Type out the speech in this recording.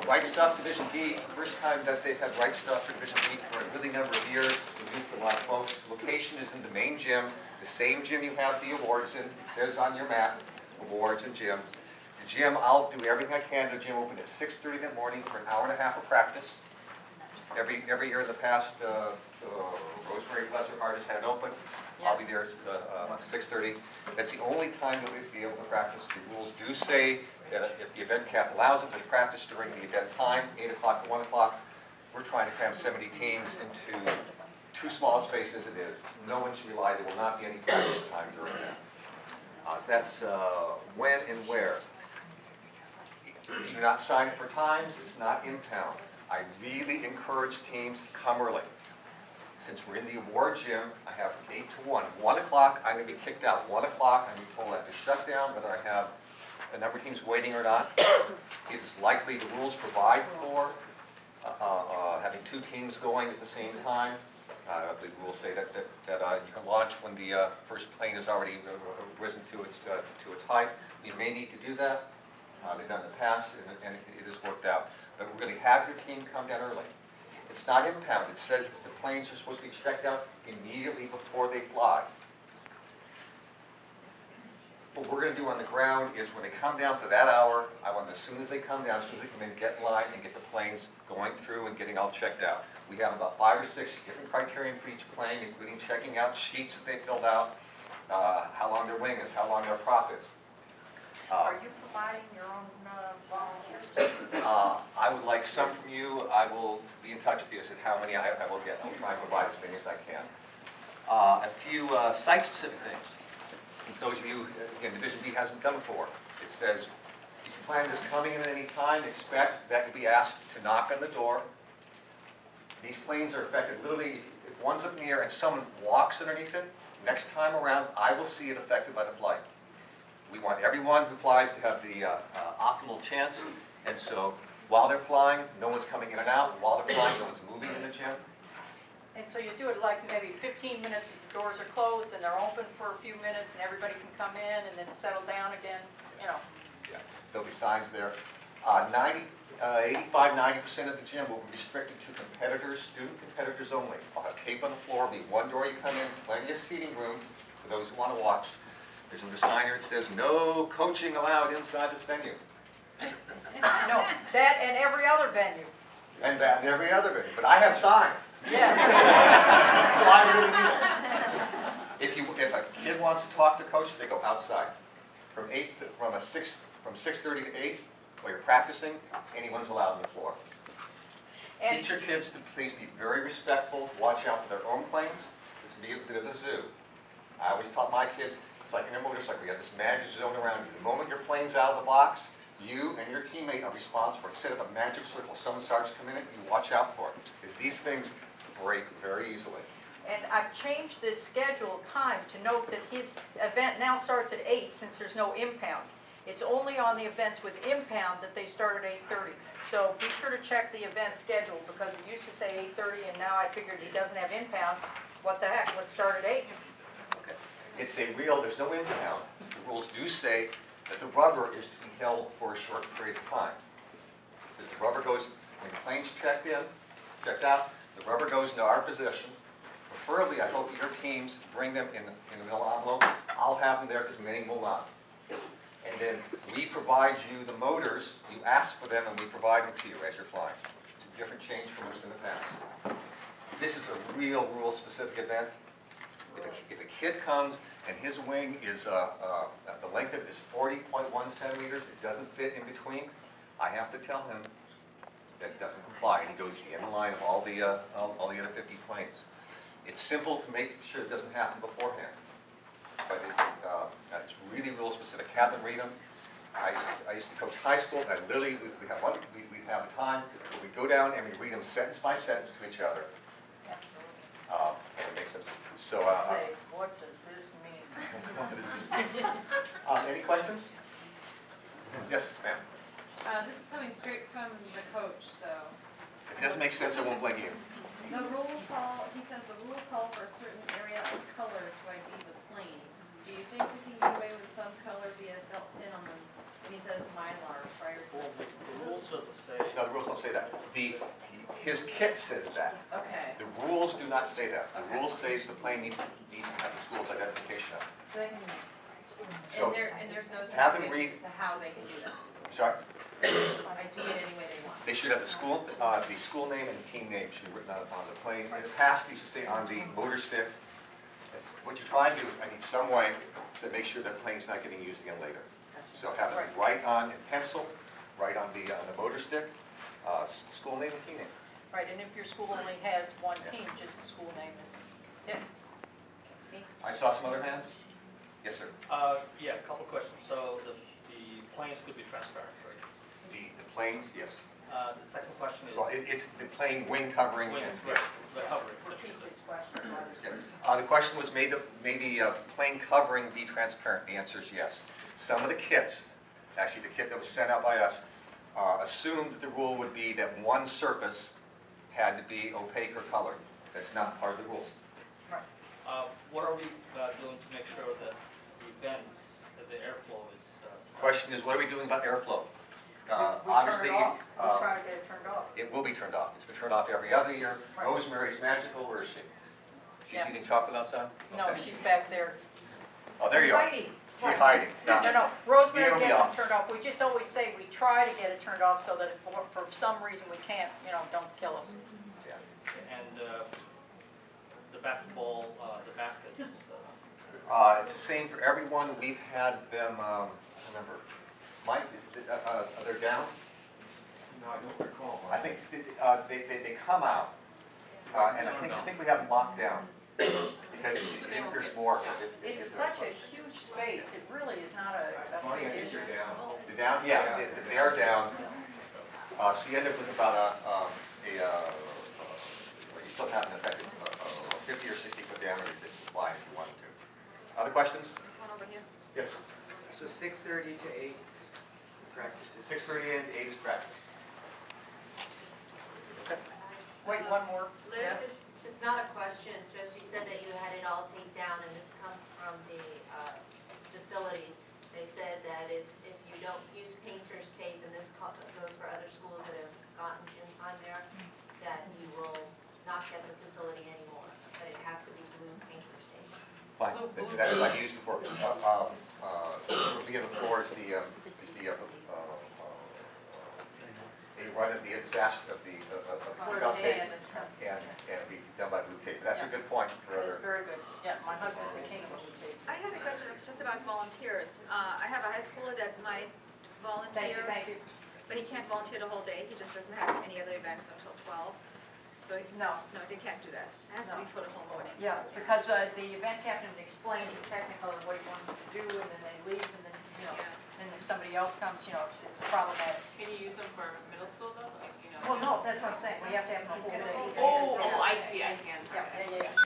Wright Stuff Division B. It's the first time that they've had Wright Stuff for Division B for a really number of years. We've used a lot of folks. Location is in the main gym, the same gym you have the awards in. It says on your map, awards and gym. The gym, I'll do everything I can. The gym opened at 6:30 in the morning for an hour and a half of practice. Every year in the past, Rosemary, bless her heart, has had it open. Yes. I'll be there at 6:30. That's the only time you'll be able to practice. The rules do say that if the event cap allows it, to practice during the event time, 8 o'clock to 1 o'clock. We're trying to cram 70 teams into too small a space as it is. No one should rely. There will not be any practice time during that. So that's when and where. You do not sign up for times. It's not impound. I really encourage teams to come early. Since we're in the award gym, I have from 8 to 1. 1 o'clock, I'm going to be kicked out. 1 o'clock, I'm going to be told I have to shut down, whether I have a number of teams waiting or not. It's likely the rules provide for having 2 teams going at the same time. I believe the rules say that you can launch when the first plane has already risen to its height. You may need to do that. They've done it in the past, and it has worked out. But really have your team come down early. It's not impound. It says that the planes are supposed to be checked out immediately before they fly. What we're going to do on the ground is when they come down for that hour, I want them as soon as they come down, as soon as they come in, get in line and get the planes going through and getting all checked out. We have about 5 or 6 different criteria for each plane, including checking out sheets that they filled out, how long their wing is, how long their prop is. Are you providing your own volunteers? I would like some from you. I will be in touch with you as to how many I will get. I'll try and provide as many as I can. A few site-specific things. Since those of you, again, Division B hasn't done before, it says if you plan this coming in at any time, expect that you'll be asked to knock on the door. These planes are affected literally, if one's up in the air and someone walks underneath it, next time around, I will see it affected by the flight. We want everyone who flies to have the optimal chance, and so while they're flying, no one's coming in and out. While they're flying, no one's moving in the gym. And so you do it like maybe 15 minutes, the doors are closed, and they're open for a few minutes, and everybody can come in and then settle down again, you know. Yeah, there'll be signs there. 85–90% of the gym will be restricted to competitors, student competitors only. I'll have tape on the floor, be one door you come in, plenty of seating room for those who want to watch. There's a sign here that says, no coaching allowed inside this venue. No, that and every other venue. And that and every other venue. But I have signs. Yes. So I really do it. If a kid wants to talk to coach, they go outside. From 6:30 to 8, while you're practicing, anyone's allowed on the floor. And teach your kids to please be very respectful, watch out for their own planes. It's be a bit of the zoo. I always taught my kids, it's like in a motorcycle, you have this magic zone around you. The moment your plane's out of the box, you and your teammate are responsible for it. Set up a magic circle. Someone starts to come in, you watch out for it. Because these things break very easily. And I've changed this schedule time to note that his event now starts at 8 since there's no impound. It's only on the events with impound that they start at 8:30. So be sure to check the event schedule because it used to say 8:30 and now I figured he doesn't have impound. What the heck? Let's start at 8. Okay. It's there's no impound. The rules do say that the rubber is to be held for a short period of time. It says the rubber goes, when the plane's checked out, the rubber goes into our possession. Preferably, I hope your teams bring them in the middle envelope. I'll have them there because many will not. And then we provide you the motors, you ask for them, and we provide them to you as you're flying. It's a different change from what's been in the past. This is a real rule-specific event. If a kid comes and his wing is, the length of it is 40.1 centimeters, it doesn't fit in between, I have to tell him that it doesn't comply, and he goes in the line of all the other 50 planes. It's simple to make sure it doesn't happen beforehand, but it's really rule specific. Catherine Reedham, I used to coach high school, and literally we have a time where we go down and we read them sentence by sentence to each other. Absolutely. And it makes them so. Say, what does this mean? Any questions? Yes, ma'am. This is coming straight from the coach, so. If it doesn't make sense, I won't blame you. The rules call, he says the rules call for a certain area of color to ID the plane. Do you think we can get away with some color via built in on them? And he says Mylar prior to the rules doesn't say. No, the rules say that. His kit says that. Okay. The rules do not say that. The Okay. rules say the plane needs to have the school's identification on it. So they can, So, and there's no have them specifications as to how they can do that. Sorry? I do it any way they want. They should have the school name and the team name should be written on the plane. In the past, they used to say on the motor stick. What you try and do is, I need some way to make sure that plane's not getting used again later. So have it write on in pencil, write on the motor stick, school name and team name. Right, and if your school only has one team, just the school name is it. I saw some other hands. Yes, sir. Yeah, a couple questions. So the planes could be transparent, right? The planes, yes. The second question is. Well, it's the plane wing covering. Wings, and, right, the covering. Repeat these questions so others yeah. can- The question was, may the plane covering be transparent? The answer is yes. Some of the kits, actually the kit that was sent out by us, assumed that the rule would be that one surface had to be opaque or colored. That's not part of the rules. Right. What are we doing to make sure that the vents, that the airflow is? Question is, what are we doing about airflow? We Obviously, turn it off. We try to get it turned off. it will be turned off. It's been turned off every other year. Right. Rosemary's magical. Where is she? She's Yeah. eating chocolate outside? No, Okay. she's back there. Oh, there you are. Hiding. She's Right. hiding. No, Rosemary It'll be gets off. them turned off. We just always say we try to get it turned off so that if for some reason we can't, don't kill us. Yeah. And the basketball, the baskets. It's the same for everyone. We've had them, I don't remember. Mike, they're down? No, I don't recall. I think they come out, and I think we have them locked down. Because if there's more. It's such a huge space. It really is not a Funny, I big think issue. they're down. They're down? Yeah, they are down. So you end up with about you still have an effective 50 or 60 foot diameter that you fly if you wanted to. Other questions? This one over here. Yes. So 6:30 to 8 practices. 6:30 and 8 is practice. Okay. Wait, one more. Liz, Yes? it's not a question, just you said that you had it all taped down, and this comes from the facility. They said that if you don't use painter's tape, and this goes for other schools that have gotten gym time there, that you will not get the facility anymore, that it has to be blue painter's tape. Fine. That's what I used before. We have a floor is the run of the disaster of the cookout tape, and be done by blue tape. That's a good point for That's other. very good. Yeah, my husband's a king of blue tapes. I have a question just about volunteers. I have a high schooler that might volunteer. Thank you. But he can't volunteer the whole day. He just doesn't have any other events until 12. So No. they can't do that. It has to be for the whole morning. Yeah, because the event captain explains the technical of what he wants them to do, and then they leave, and then, and if somebody else comes, it's problematic. Can you use them for middle school though? Like, Well, no, that's what I'm saying. We have to have them the whole day. Oh, I see, I see. Yeah.